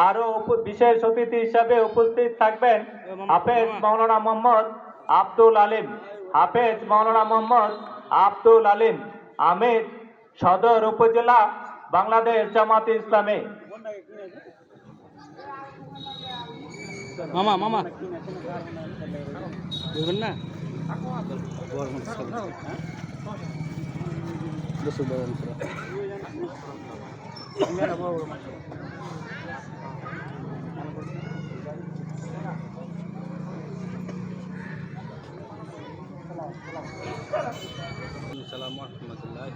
আরো বিশেষ অতিথি হিসাবে উপস্থিত থাকবেন হাফেজ মাওলানা মোহাম্মদ আব্দুল আলিম। হাফেজ মাওলানা মোহাম্মদ আব্দুল আলিম, আমির, সদর উপজেলা, বাংলাদেশ জামাতে ইসলামী। মামা মামা বুঝবেন না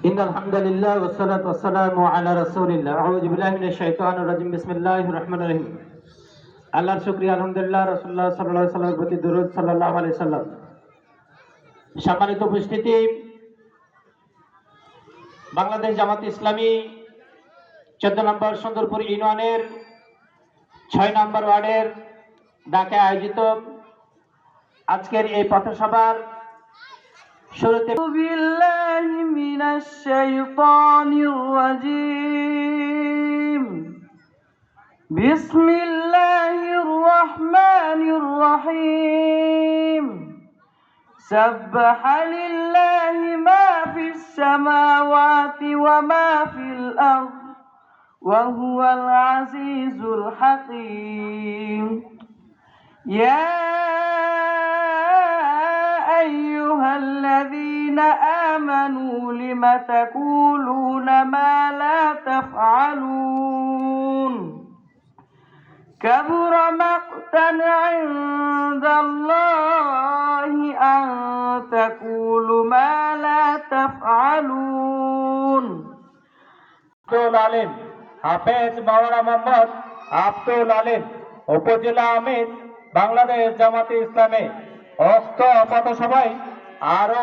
إن الحمد لله والصلاة والسلام على رسول الله أعوذ بالله من الشيطان الرجيم بسم الله الرحمن الرحيم আল্লাহর শুকরিয়া আলহামদুলিল্লাহ রাসূলুল্লাহ সাল্লাল্লাহু আলাইহি ওয়াসাল্লামের প্রতি দরুদ সাল্লাল্লাহু আলাইহি সাল্লাম। সম্মানিত উপস্থিতি, বাংলাদেশ জামাত ইসলামী 14 নম্বর সুন্দরপুর ইউনিয়নের 6 নম্বর ওয়ার্ডের ডাকে আয়োজিত আজকের এই পথসভার শুরুতে বিল্লাহি মিনাশ শাইতানির রাজীম বিসমিল্লাহির রহমানির রহিম সাব্বাহা লিল্লাহি মা ফিস সামাওয়াতি ওয়া মা ফিল আরদ ওয়া হুয়াল আজিজুল হাকীম। ইয়া أيها الذين آمنوا لم تقولون ما لا تفعلون كبر مقتا عند الله أن تقولوا ما لا تفعلون। আব্দুল আলিম, হাফেজ মাওলানা মোহাম্মদ আব্দুল আলিম, উপজেলা আমির, বাংলাদেশ জামাতে ইসলামী। অক্ত পথসভায় আরো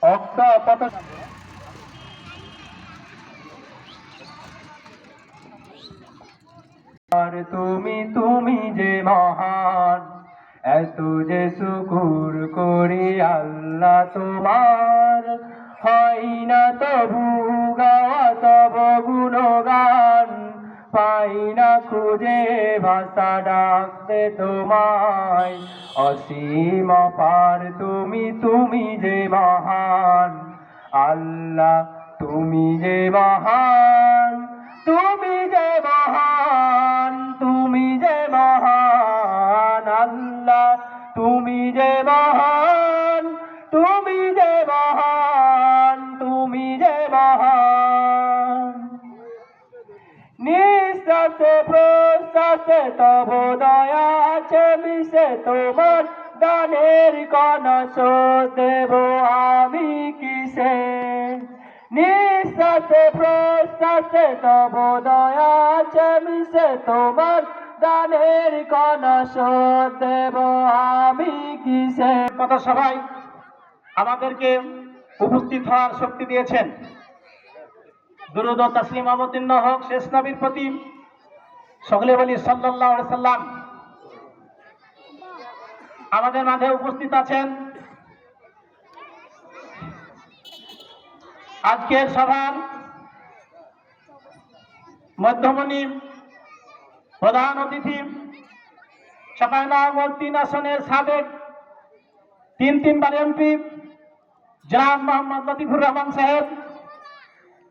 অক্ত পথ আর তুমি যে মহান, এত যে শুকুর করি আল্লাহ তোমার, হয় না তবু গাওয়া তব গুণগান, পাই না খুঁজে ভাষা ডাকতে তোমায়, অসীম পার তুমি যে মহান আল্লাহ, তুমি যে মহান, তুমি যে মহান, তুমি যে মহান আল্লাহ, তুমি যে মহান, তুমি যে মহান, তুমি যে মহান। নিঃশ্বাসে প্রশ্বাসে তব দয়া আছে মিশে তোমার দানের কণা দেব আমি কিসে। নিঃশ্বাসে প্রশ্বাসে তব দয়া আছে মিশে তোমার দানের কণা দেব আমি কিসে। কথা সবাই আমাদেরকে উপস্থিত হওয়ার শক্তি দিয়েছেন। দুরূদ ও তাসলিম অবতীর্ণ হোক শেষ নবীর প্রতি। সকলে বলি সাল্লাল্লাহু আলাইহি সাল্লাম। আমাদের মাঝে উপস্থিত আছেন আজকের সভার মধ্যমণি প্রধান অতিথি, চাঁপাইনবাবগঞ্জ 3 আসনের সাবেক 3বার এমপি জনাব মোহাম্মদ লতিফুর রহমান সাহেব।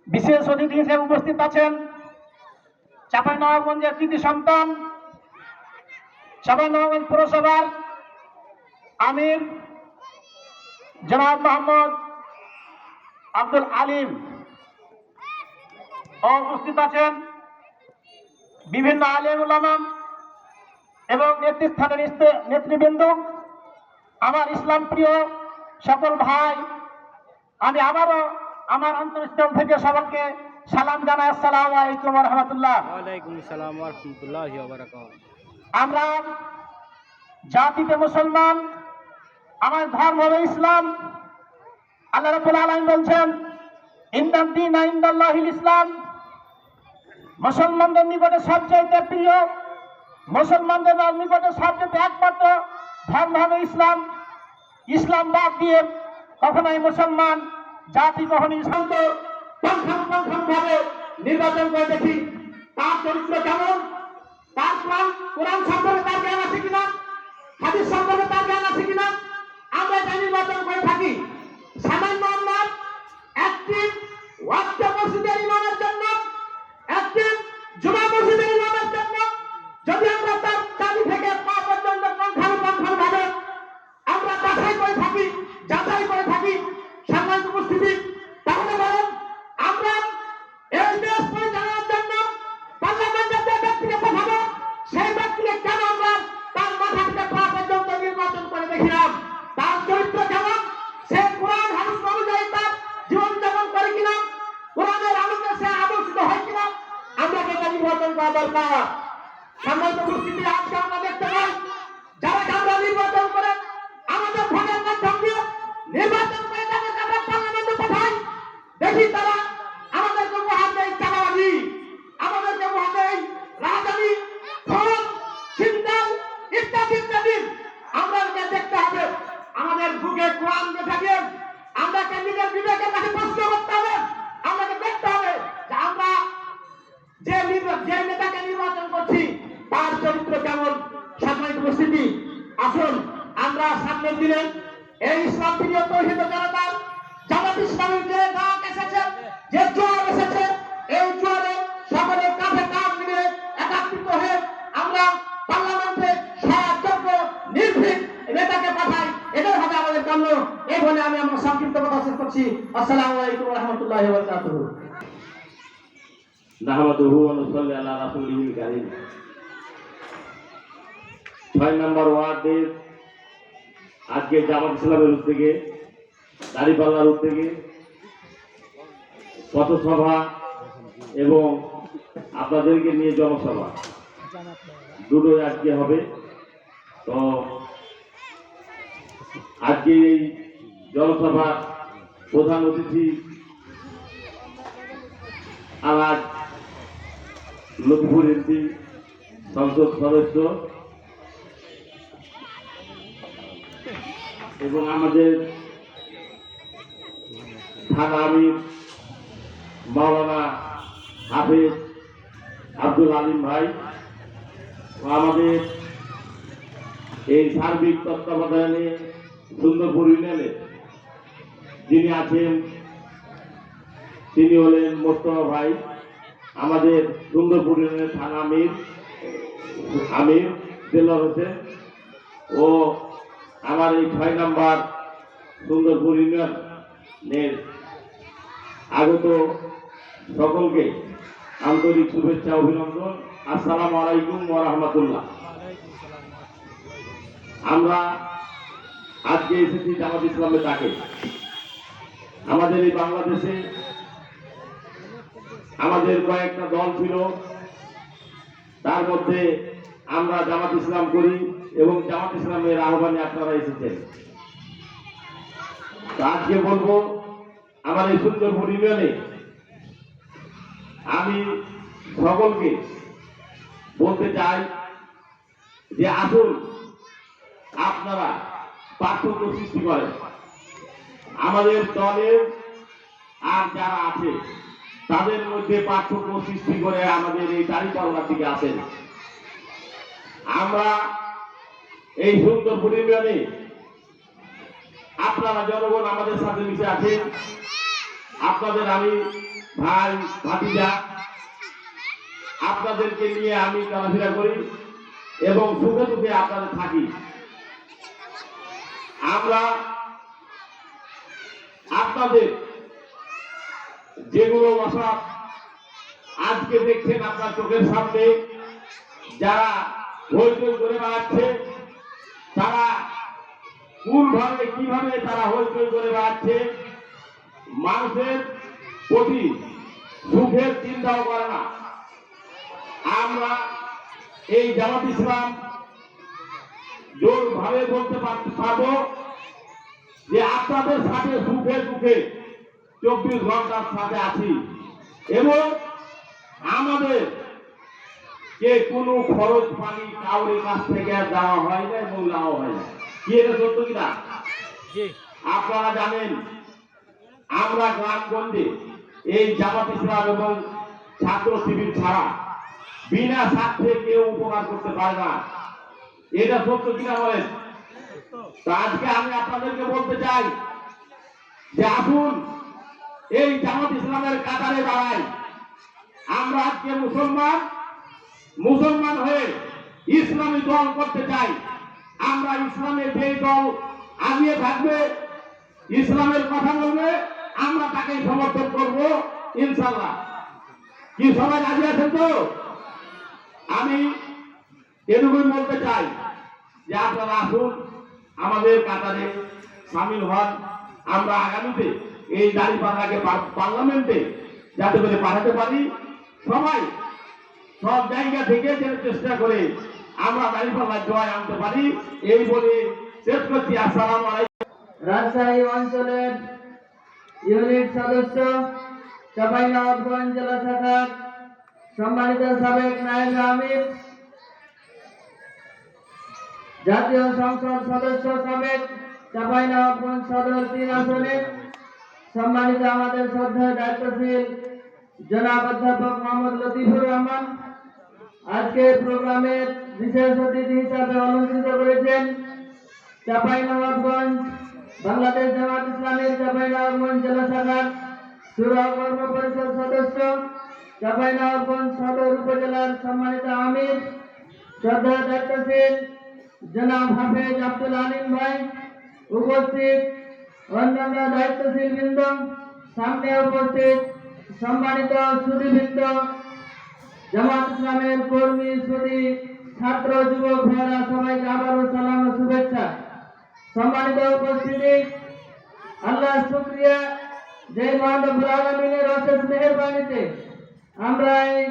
বিশেষ অতিথি হিসেবে উপস্থিত আছেন চাঁপাইনবাবগঞ্জের কৃতি সন্তান, চাঁপাইনবাবগঞ্জ পৌরসভার আমির জনাব মোহাম্মদ আব্দুল আলিম। উপস্থিত আছেন বিভিন্ন আলেম উলামা এবং নেতৃস্থানের নেতৃবৃন্দ। আমার ইসলাম প্রিয় সকল ভাই, আমি আবারও আমার অন্তরস্থল থেকে সকলকে সালাম জানাই। আসসালামু আলাইকুম ওয়া রাহমাতুল্লাহ। ওয়ালাইকুম আসসালাম ওয়া রাহমাতুল্লাহি ওয়া বারাকাতুহু। আমরা জাতিতে মুসলমান, আমার ধর্ম হলো ইসলাম। আল্লাহ রাব্বুল আলামিন বলছেন ইন্নাদ দীনা ইনদাল্লাহিল ইসলাম। মুসলমানদের নিকটে সবচেয়ে প্রিয়, মুসলমানদের নিকটে সবচেয়ে একমাত্র ধর্ম হলো ইসলাম। ইসলাম বাদ দিয়ে কখনোই মুসলমান জাতি কখনো ইসলামকে ভাবে নির্বাচন করে দেখি তার চরিত্র কেমন। কোরআন সম্পর্কে তার জ্ঞান আছে কিনা, হাদিস সম্পর্কে তার জ্ঞান আছে কিনা, আমরা এটা নির্বাচন করে থাকি। সামান্য আমরা একটি ওয়াক্ফ মসজিদের ইমামের জন্য, একটি জুমা মসজিদের ইমামের জন্য যদি আমরা তার দাবি থেকে পা পর্যন্ত পুঙ্খানুপুঙ্খভাবে আমরা যাচাই করে থাকি সম্মানিত উপস্থিতি, তাহলে বলেন আমরা এই দেশ পরিচালনার জন্য পার্লামেন্টের যে ব্যক্তিকে পাঠাবো সেই ব্যক্তিকে কেন আমরা তার মাথা থেকে পা পর্যন্ত নির্বাচন করে দেখিলাম? তার চরিত্র কেমন, সে কোরআন হাদিস অনুযায়ী তার জীবনযাপন করে কিনা, কোরআনের আলোকে সে আদর্শিত হয় কিনা, আমরা এটা নির্বাচন করা দরকার। সম্মানিত উপস্থিতি, আজকে আমরা দেখতে পাই যারা আমরা নির্বাচন করে আমাদের ভোটের মাধ্যম দিয়ে নির্বাচন করে তাদেরকে আমরা পার্লামেন্টে পাঠাই, দেখি তারা আমাদেরকে উপহার দেয় চাঁদাবাজি, আমাদেরকে উপহার দেয় রাজধানী, খুন, ছিনতাই ইত্যাদি ইত্যাদি। আমাদেরকে দেখতে হবে আমাদের বুকে কোরআন থাকে, আমাদেরকে নিজের বিবেকের কাছে প্রশ্ন করতে হবে, আমাদেরকে দেখতে হবে যে আমরা যে নেতাকে নির্বাচন করছি তার চরিত্র কেমন। সম্মানিত উপস্থিতি, আসুন আমরা সামনের দিনে এই ইসলাম প্রিয় তৌহিদ জনতার জামাত ইসলামের যে ডাক এসেছে, যে জোয়ার এসেছে, এই জোয়ারে সকলের কাঁধে কাঁধ মিলে একাত্রিত হয়ে আমরা পার্লামেন্টে সৎযোগ্য নির্ভীক নেতাকে পাঠাই, এটাই হবে আমাদের কাম্য। এই বলে আমি আমার সংক্ষিপ্ত কথা শেষ করছি। আসসালামু আলাইকুম ওয়া রাহমাতুল্লাহি ওয়া বারাকাতুহু। নাহমাদুহু ওয়া নুসাল্লি আলা রাসূলিহিল কারীম। 6 নম্বর ওয়ার্ডের আজকে জামাত ইসলামের উদ্যোগে দাঁড়িপাল্লার উদ্যোগে পথসভা এবং আপনাদেরকে নিয়ে জনসভা দুটোই আজকে হবে। তো আজকে এই জনসভার প্রধান অতিথি আলাজ লতিফুর এমপি সংসদ সদস্য এবং আমাদের থানা আমির মাওলানা হাফেজ আব্দুল আলিম ভাই ও আমাদের এই সার্বিক তত্ত্বাবধানে সুন্দরপুর ইউনিয়নে যিনি আছেন তিনি হলেন মোস্তফা ভাই, আমাদের সুন্দরপুর ইউনিয়নের থানা আমির দেলোয়ার হোসেন ও আমার এই 6 নম্বর সুন্দরপুর ইউনিয়নের আগত সকলকে আন্তরিক শুভেচ্ছা অভিনন্দন। আসসালামু আলাইকুম ওয়া রাহমাতুল্লাহ। আমরা আজকে এসেছি জামাত ইসলামের ডাকে। আমাদের এই বাংলাদেশে আমাদের কয়েকটা দল ছিল, তার মধ্যে আমরা জামাত ইসলাম করি এবং জামাত ইসলামের আহ্বানে আপনারা এসেছেন। আজকে বলবো আমার এই সুন্দরপুর ইউনিয়নে আমি সকলকে বলতে চাই যে আসুন আপনারা পার্থক্য সৃষ্টি করেন আমাদের দলের আর যারা আছে তাদের মধ্যে পার্থক্য সৃষ্টি করে আমাদের এই দাঁড়িপাল্লার দিকে আসেন। আমরা এই সুন্দরপুর ইউনিয়নে আপনারা জনগণ আমাদের সাথে মিশে আছেন, আপনাদের আমি ভাই ভাতিজা, আপনাদেরকে নিয়ে আমি চলাফেরা করি এবং সুখে দুঃখে আপনাদের থাকি। আমরা আপনাদের যেগুলো অসৎ আজকে দেখছেন আপনার চোখের সামনে, যারা হইচই করে বেড়াচ্ছে, তারা কোনভাবে কিভাবে তারা হইচই করে বেড়াচ্ছে, মানুষের প্রতি সুখের চিন্তাও করে না। আমরা এই জামাত ইসলাম জোরভাবে বলতে পারবো যে আপনাদের সাথে সুখে দুঃখে 24 ঘন্টার সাথে আছি এবং আমাদের যে কোনো খরচ পানি কাউরের কাছ থেকে দেওয়া হয় না এবং নেওয়া হয় না। কি এটা সত্য কিনা? আপনারা জানেন আমরা গ্রামগঞ্জে এই জামাত ইসলাম এবং ছাত্র শিবির ছাড়া বিনা স্বার্থে কেউ উপকার করতে পারে না। এটা সত্য কিনা বলেন? তো আজকে আমি আপনাদেরকে বলতে চাই যে আসুন এই জামাত ইসলামের কাতারে দাঁড়াই। আমরা আজকে মুসলমান হয়ে ইসলামী দল করতে চাই। আমরা ইসলামের যেই দল আগিয়ে থাকবে, ইসলামের কথা বলবে, আমরা তাকেই সমর্থন করব ইনশাআল্লাহ। কি সবাই রাজি আছেন তো? আমি এটুকুই বলতে চাই যে আপনারা আসুন আমাদের কাতারে সামিল হন। আমরা আগামীতে এই দাঁড়িপাল্লাকে পার্লামেন্টে যাতে করে পাঠাতে পারি, সবাই সব জায়গা থেকে যেন চেষ্টা করে আমরা দাঁড়িপাল্লায় জয় আনতে পারি, এই বলে শেষ করছি। আসসালামু আলাইকুম। রাজশাহী অঞ্চলের ইউনিট সদস্য, চাঁপাইনবাবগঞ্জ জেলা শাখার সম্মানিত সাবেক নায়েবে আমির, জাতীয় সংসদ সদস্য সাবেক চাঁপাইনবাবগঞ্জ সদর 3 আসনের সম্মানিত আমাদের শ্রদ্ধেয় দায়িত্বশীল জনাব অধ্যাপক মোহাম্মদ লতিফুর রহমান, আজকের প্রোগ্রামের বিশেষ অতিথি হিসাবে অলঙ্কৃত করেছেন চাঁপাইনবাবগঞ্জ বাংলাদেশ জামাত ইসলামের চাঁপাইনবাবগঞ্জ জেলা শাখার শুরা কর্ম পরিষদ সদস্য, চাঁপাইনবাবগঞ্জ সদর উপজেলার সম্মানিত আমির, শ্রদ্ধা দায়িত্বশীল জনাব হাফেজ আব্দুল আলিম ভাই, উপস্থিত অন্যান্য দায়িত্বশীল বৃন্দ, সামনে উপস্থিত সম্মানিত সুধীবৃন্দ, জামাত ইসলামের কর্মী, সুধী, ছাত্র, যুবক ভাইরা, সবাইকে আবারও সালাম ও শুভেচ্ছা। সম্মানিত উপস্থিতি, আল্লাহ শুকরিয়া যে মহান রব্বুল আলামিনের অশেষ মেহেরবানিতে আমরা এই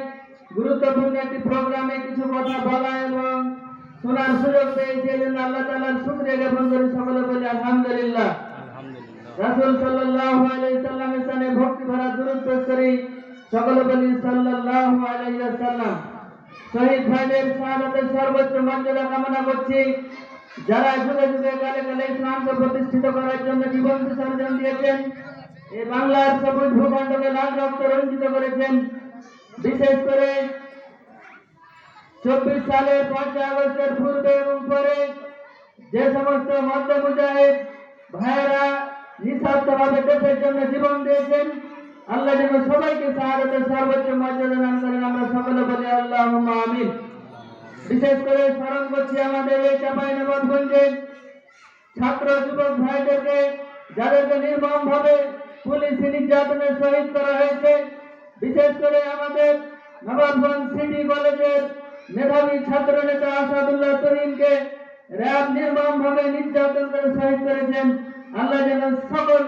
গুরুত্বপূর্ণ একটি প্রোগ্রামে কিছু কথা বলা এবং শোনার সুযোগ পেয়েছি। এজন্য আল্লাহ তাআলার শুকরিয়া জ্ঞাপন করি। সকলে বলি আলহামদুলিল্লাহ। রাসূল সাল্লাল্লাহু আলাইহি সাল্লামের শানে ভক্তি ভরা দুরূদ পেশ করি। সকলে বলি সাল্লাল্লাহু আলাইহি ওয়াসাল্লাম। শহীদ ভাইদের শাহাদাতের সর্বোচ্চ মর্যাদা কামনা করছি। যারা যুগে যুগে কালে কালে ইসলামকে প্রতিষ্ঠিত করার জন্য জীবন বিসর্জন দিয়েছেন, এই বাংলার সবুজ ভূখণ্ডকে লাল রক্ত রঞ্জিত করেছেন। বিশেষ করে 24 সালের 5 আগস্টের পূর্বে এবং পরে যে সমস্ত মধ্য মুজাহিদ ভাইয়েরা নিঃস্বার্থভাবে দেশের জন্য জীবন দিয়েছেন, আল্লাহ যেন সবাইকে শাহাদাতের সর্বোচ্চ মর্যাদা দান করেন। আমরা সকলে বলি আল্লাহুম্মা আমিন। বিশেষ করে স্মরণ করছি আমাদের এই চাঁপাইনবাবগঞ্জের ছাত্র যুবক ভাইদেরকে, যাদেরকে নির্মমভাবে পুলিশ নির্যাতনে শহীদ করা হয়েছে। বিশেষ করে আমাদের নবাবগঞ্জ সিটি কলেজের মেধাবী ছাত্র নেতা আসাদুল্লাহ তহিনকে র্যাব নির্মমভাবে নির্যাতন করে শহীদ করেছেন। আল্লাহ যেন সকল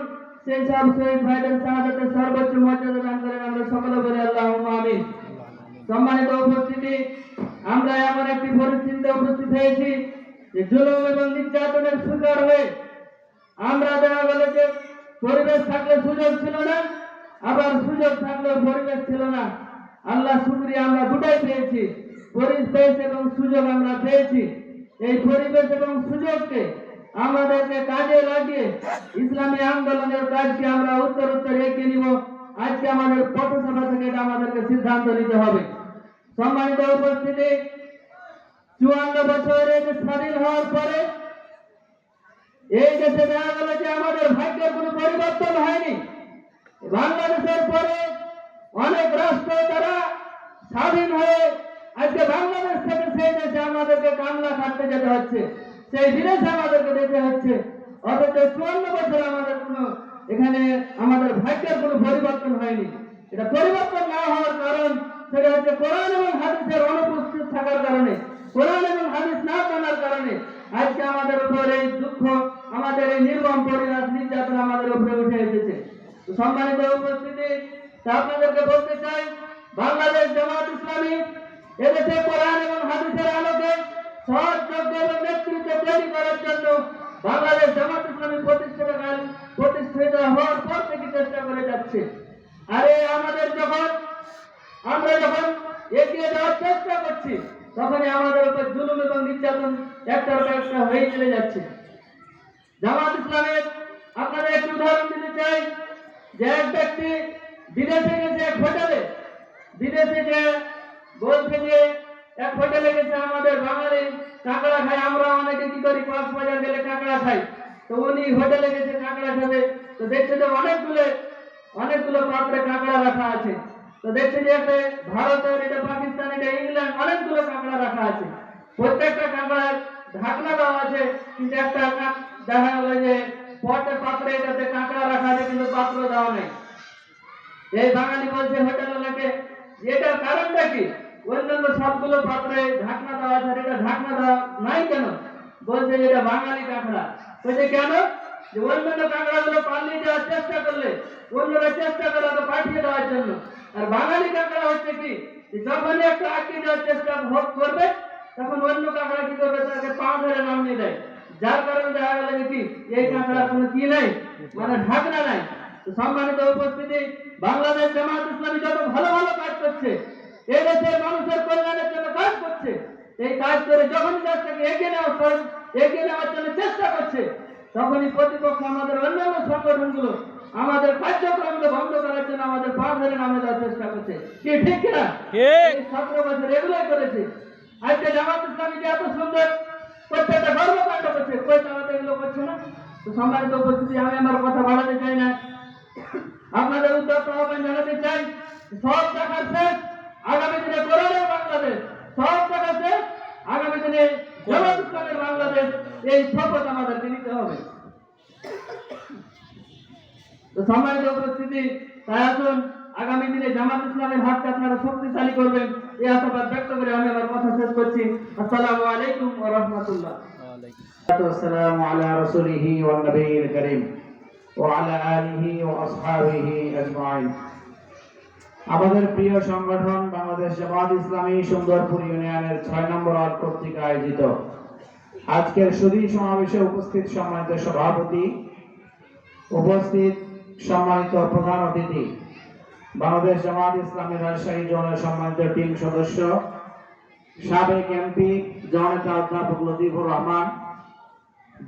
সেই সব শহীদ ভাইদের শাহাদাতের সর্বোচ্চ মর্যাদা দান করেন। আমরা সকলে বলি আল্লাহুম্মা আমিন। সম্মানিত উপস্থিতি, আমরা এমন একটি পরিস্থিতিতে উপস্থিত হয়েছি যে জুলুম এবং নির্যাতনের শিকার হয়ে আমরা দেখা গেল যে পরিবেশ থাকলে সুযোগ ছিল না, আবার সুযোগ থাকলেও পরিবেশ ছিল না। আল্লাহ শুকরিয়া, আমরা দুটাই পেয়েছি, পরিবেশ এবং সুযোগ আমরা পেয়েছি। এই পরিবেশ এবং সুযোগকে আমাদেরকে কাজে লাগিয়ে ইসলামী আন্দোলনের কাজকে আমরা উত্তরোত্তর এগিয়ে নিব। আজকে আমাদের পথসভা থেকে এটা আমাদেরকে সিদ্ধান্ত নিতে হবে। সম্মানিত উপস্থিতি, 54 বছরের স্বাধীন হওয়ার পরে এই দেশে দেখা গেল যে আমাদের ভাগ্যের কোনো পরিবর্তন হয়নি। বাংলাদেশের পরে অনেক রাষ্ট্র তারা স্বাধীন হয়ে আজকে বাংলাদেশ থেকে সেই দেশে আমাদেরকে কামলা খাটতে যেতে হচ্ছে, সেই বিদেশে আমাদেরকে যেতে হচ্ছে। অথচ 54 বছর আমাদের কোনো এখানে আমাদের ভাগ্যের কোনো পরিবর্তন হয়নি। এটা পরিবর্তন না হওয়ার কারণ সেটা হচ্ছে কোরআন এবং হাদিসের অনুপস্থিত থাকার কারণে, কোরআন এবং হাদিস না জানার কারণে আজকে আমাদের উপর এই দুঃখ, আমাদের এই নির্মম পরিণাম, নির্যাতন আমাদের উপরে উঠে এসেছে। সম্মানিত উপস্থিতি, আপনাদেরকে বলতে চাই, বাংলাদেশ জামাত ইসলামী এদেশে কোরআন এবং হাদিসের আলোকে সৎ, যোগ্য এবং নেতৃত্ব তৈরি করার জন্য বাংলাদেশ জামাত ইসলামী প্রতিষ্ঠিত হওয়ার পর থেকে চেষ্টা করে যাচ্ছে। আরে আমরা যখন এগিয়ে যাওয়ার চেষ্টা করছি, তখনই আমাদের উপর জুলুম এবং নির্যাতন একটার পর একটা হয়ে চলে যাচ্ছে। জামাত ইসলামের আপনাদের একটু উদাহরণ দিতে চাই যে এক ব্যক্তি বিদেশে গেছে, এক হোটেলে বিদেশে যে বলছে যে এক হোটেলে গেছে আমাদের বাঙালি কাঁকড়া খাই, আমরা অনেকে কি করি কক্সবাজার গেলে কাঁকড়া খাই, তো উনি হোটেলে গেছে কাঁকড়া খাবে, তো দেখছে যে অনেকগুলো পাত্রে কাঁকড়া রাখা আছে, তো দেখছে যে একটা ভারতের, এটা পাকিস্তান, এটা ইংল্যান্ড, অনেকগুলো কাঁকড়া রাখা আছে, প্রত্যেকটা কাঁকড়ার ঢাকনা দেওয়া আছে, কিন্তু একটা দেখা গেল যে পাত্রে এটাতে কাঁকড়া রাখা আছে কিন্তু পাত্র দেওয়া নেই। এই বাঙালি বলছে হোটেলওয়ালাকে, এটার কারণটা কি? অন্যান্য সবগুলো পাত্রে ঢাকনা দেওয়া আছে, এটা ঢাকনা দেওয়া নাই কেন? বলছে এটা বাঙালি কাঁকড়া। বলছে কেন? যে অন্যান্য কাঁকড়াগুলো পালিয়ে যাওয়ার চেষ্টা করলে অন্যরা চেষ্টা করে তো পাঠিয়ে দেওয়ার জন্য, আর বাঙালি কাঁকড়া হচ্ছে কি, যে যখনই একটা আটকে যাওয়ার চেষ্টা করবে তখন অন্য কাঁকড়া কি করবে, তাকে পা ধরে নামিয়ে দেয়, যার কারণে দেখা গেল যে কি এই কাঁকড়া কোনো কি নাই, মানে ঢাকনা নাই। তো সম্মানিত উপস্থিতি, বাংলাদেশ জামাত ইসলামী যত ভালো ভালো কাজ করছে, এই দেশের মানুষের কল্যাণের জন্য কাজ করছে, এই কাজ করে যখনই দেশটাকে এগিয়ে নেওয়ার জন্য চেষ্টা করছে, তখনই প্রতিপক্ষ আমাদের অন্যান্য সংগঠনগুলো আমাদের কার্যক্রমকে বন্ধ করার জন্য আমাদের পা ধরে নামে দেওয়ার চেষ্টা করছে। কি ঠিক কিনা? এই 17 বছর এগুলোই করেছে। আজকে জামাত ইসলামী যে এত সুন্দর প্রত্যেকটা কর্মকাণ্ড করছে, কই তারা এগুলো করছে না? তো সম্মানিত উপস্থিতি, আমি আমার কথা বাড়াতে চাই না, আপনাদের উদ্যোগ আহ্বান জানাতে চাই, সব দেখার শেষ, আগামী দিনে গড়ে বাংলাদেশ, সব দেখার শেষ, আগামী দিনে জামাত ইসলামের বাংলাদেশ, এই শপথ আমাদেরকে নিতে হবে। তো সম্মানিত উপস্থিতি, তাই আসুন আগামী দিনে জামাত ইসলামের হাতকে আপনারা শক্তিশালী করবেন, এই আশাবাদ ব্যক্ত করে আমি আমার কথা শেষ করছি। আসসালামু আলাইকুম ওয়া রাহমাতুল্লাহ। والسلام على رسوله والنبي الكريم وعلى آله وأصحابه أجمعين। আমাদের প্রিয় সংগঠন বাংলাদেশ জামাত ইসলামী সুন্দরপুর ইউনিয়নের 6 নম্বর ওয়ার্ড কর্তৃক আয়োজিত আজকের সুধী সমাবেশে উপস্থিত সম্মানিত সভাপতি, উপস্থিত সম্মানিত প্রধান অতিথি, বাংলাদেশ জামাত ইসলামী রাজশাহী জোনের সম্মানিত টিম সদস্য, সাবেক এমপি জননেতা অধ্যাপক লতিফুর রহমান,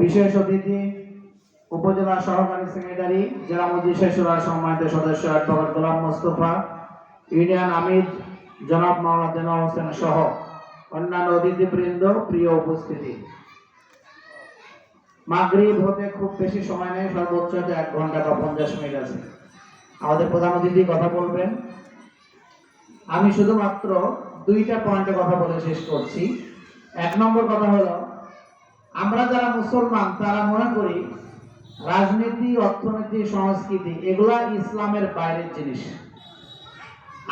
বিশেষ অতিথি উপজেলা সহকারী সেক্রেটারি জেলা মজলিসের শুরার সম্মানিত সদস্য অ্যাডভোকেট গোলাম মোস্তফা, ইউনিয়ন আমির জনাব মোহাম্মদ দেলোয়ার হোসেন সহ অন্যান্য অতিথিবৃন্দ, প্রিয় উপস্থিতি, মাগরিব হতে খুব বেশি সময় নেই, সর্বোচ্চ 1 ঘন্টা বা 50 মিনিট আছে। আমাদের প্রধান অতিথি কথা বলবেন, আমি শুধুমাত্র 2টা পয়েন্টে কথা বলে শেষ করছি। 1 নম্বর কথা হলো, আমরা যারা মুসলমান তারা মনে করি রাজনীতি, অর্থনীতি, সংস্কৃতি এগুলা ইসলামের বাইরের জিনিস।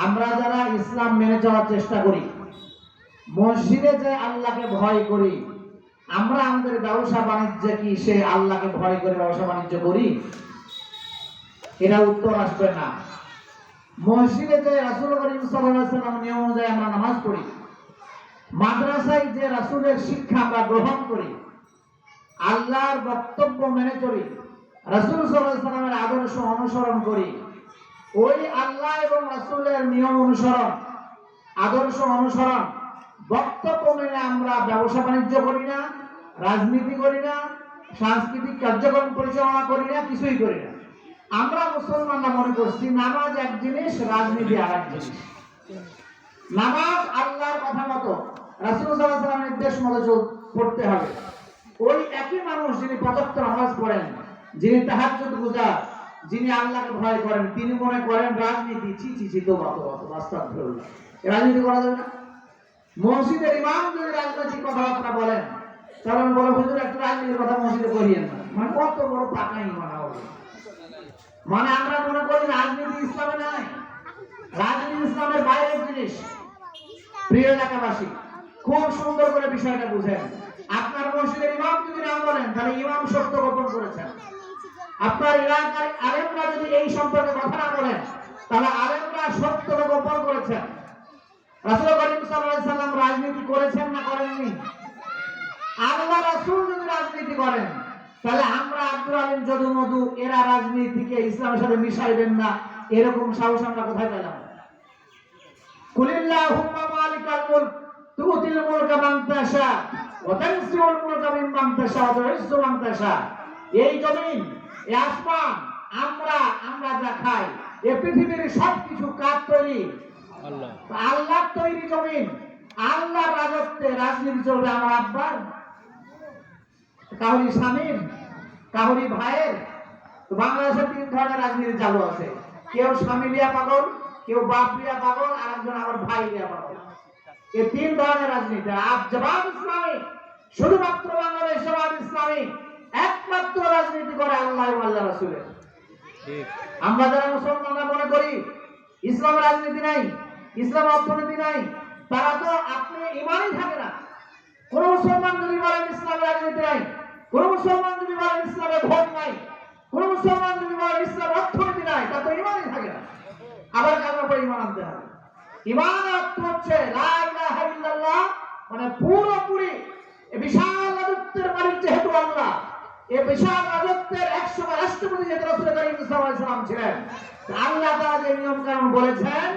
আমরা যারা ইসলাম মেনে চলার চেষ্টা করি, মসজিদে যে আল্লাহকে ভয় করি, আমরা আমাদের ব্যবসা বাণিজ্যে কি সে আল্লাহকে ভয় করে ব্যবসা বাণিজ্য করি? এটা উত্তর আসবে না। মসজিদে যে রাসূল করিম সাল্লাল্লাহু আলাইহি ওয়াসাল্লাম নিয়ম অনুযায়ী আমরা নামাজ পড়ি, মাদ্রাসায় যে রাসূলের শিক্ষা আমরা গ্রহণ করি, আল্লাহর বক্তব্য মেনে চলি, রাসূল সাল্লাল্লাহু আলাইহি ওয়াসাল্লামের আদর্শ অনুসরণ করি, ওই আল্লাহ এবং রাসূলের নিয়ম অনুসরণ, আদর্শ অনুসরণ, বক্তব্য মেনে আমরা ব্যবসা বাণিজ্য করি না, রাজনীতি করি না, সাংস্কৃতিক কার্যক্রম পরিচালনা করি না, কিছুই করি না। আমরা মুসলমানরা মনে করছি নামাজ এক জিনিস, রাজনীতি আর এক জিনিস। নামাজ আল্লাহর কথা মতো, রাসূল সাল্লাল্লাহু আলাইহি ওয়াসাল্লামের নির্দেশ মতো পড়তে হবে। ওই একই মানুষ যিনি 5 ওয়াক্ত নামাজ পড়েন, যিনি তাহাজ্জুদ গুজার, যিনি আল্লাহকে ভয় করেন, তিনি মনে করেন রাজনীতি ছি তো আস্তাগফিরুল্লাহ, রাজনীতি করা যাবে না। মসজিদের ইমাম যদি রাজনৈতিক কথাবার্তা বলেন, তখন বলে হুজুর একটা রাজনীতির কথা মসজিদে করিয়েন না, মানে কত বড় পাকা ইমান হবে। মানে আমরা মনে করি রাজনীতি ইসলামে নাই, রাজনীতি ইসলামের বাইরের জিনিস। প্রিয় এলাকাবাসী, খুব সুন্দর করে বিষয়টা বুঝেন। আপনার মসজিদের ইমাম যদি না বলেন, তাহলে ইমাম সত্য গোপন করেছেন। আপনার এলাকার আলেমরা যদি এই সম্পর্কে কথা না বলেন, তাহলে আলেমরা সত্য গোপন করেছেন। রাসূল করিম সাল্লাল্লাহু আলাইহি ওয়াসাল্লাম রাজনীতি করেছেন না করেননি? আল্লাহ রাসূল যদি রাজনীতি করেন, তাহলে আমরা আব্দুল আলিম যদু মধু এরা রাজনীতিকে ইসলামের সাথে মিশাইবেন না, এরকম সাহস আমরা কোথায় পেলাম? কুলিল্লাহুম্মা মালিকাল মুলক তুতিল মুলকা মান তাশা ওয়া তানসিউল মুলকা মিম্মান তাশা ওয়া তুইজ্জু মান তাশা। এই জমিন, এই আসমান, আমরা যা খাই, এই পৃথিবীর সবকিছু কার তৈরি? আল্লাহ আল্লাহর তৈরি জমিন, আল্লাহর রাজত্বে রাজনীতি চলবে আমার আব্বার, কাহুরি স্বামীর, কাহুরি ভাইয়ের। তো বাংলাদেশে 3 ধরনের রাজনীতি চালু আছে, কেউ স্বামী লিয়া পাগল, কেউ বাপ লিয়া পাগল, আর একজন আবার ভাই লিয়া পাগল। এই 3 ধরনের রাজনীতি। জবাব ইসলামী, শুধুমাত্র বাংলাদেশ জবাব ইসলামী একমাত্র রাজনীতি করে আল্লাহ ও আল্লাহ রাসূলের। ঠিক আমরা যারা মুসলমানরা মনে করি ইসলাম রাজনীতি নাই, ইসলাম অর্থনীতি নাই, তারা তো আপনি ইমানই থাকে না। কোন মুসলমান যদি বলেন ইসলাম রাজনীতি নাই, কোন মুসলমান যদি বলেন ইসলামে ভোট নাই, কোন মুসলমান যদি বলেন ইসলাম অর্থনীতি নাই, তা তো ইমানই থাকে না। আবার কারণ পরে ইমান আনতে হবে। ইমান অর্থ হচ্ছে লা ইলাহা ইল্লাল্লাহ, মানে পুরোপুরি এই বিশাল রাজত্বের মালিক যেহেতু আল্লাহ, এই বিশাল রাজত্বের 100 রাষ্ট্রপতি যেহেতু রাসূল করিম সাল্লাল্লাহু আলাইহি ওয়াসাল্লাম ছিলেন, আল্লাহ তাআলা যে নিয়ম কানুন বলেছেন,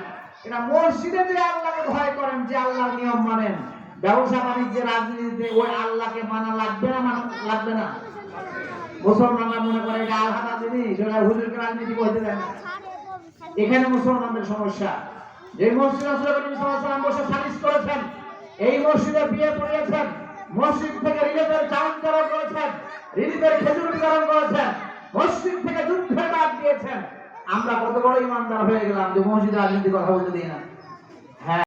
এটা মসজিদে যে আল্লাহকে ভয় করেন, যে আল্লাহর নিয়ম মানেন, ব্যবসা বাণিজ্যের রাজনীতিতে ওই আল্লাহকে মানা লাগবে না, লাগবে না? মুসলমানরা মনে করে এটা আলাদা জিনিস, ওরা হুজুরকে রাজনীতি করতে দেয় না। এখানে মুসলমানদের সমস্যা। যে মসজিদ রাসূল করিম সাল্লাল্লাহু আলাইহি ওয়াসাল্লাম বসে সালিশ করেছেন, এই মসজিদে বিয়ে পড়িয়েছেন, মসজিদ থেকে রিলিফের চাউল বিতরণ করেছেন, রিলিফের খেজুর বিতরণ করেছেন, মসজিদ থেকে যুদ্ধের ডাক দিয়েছেন, আমরা কত বড় ইমানদার হয়ে গেলাম যে মসজিদে রাজনীতি কথা বলতে দিই না।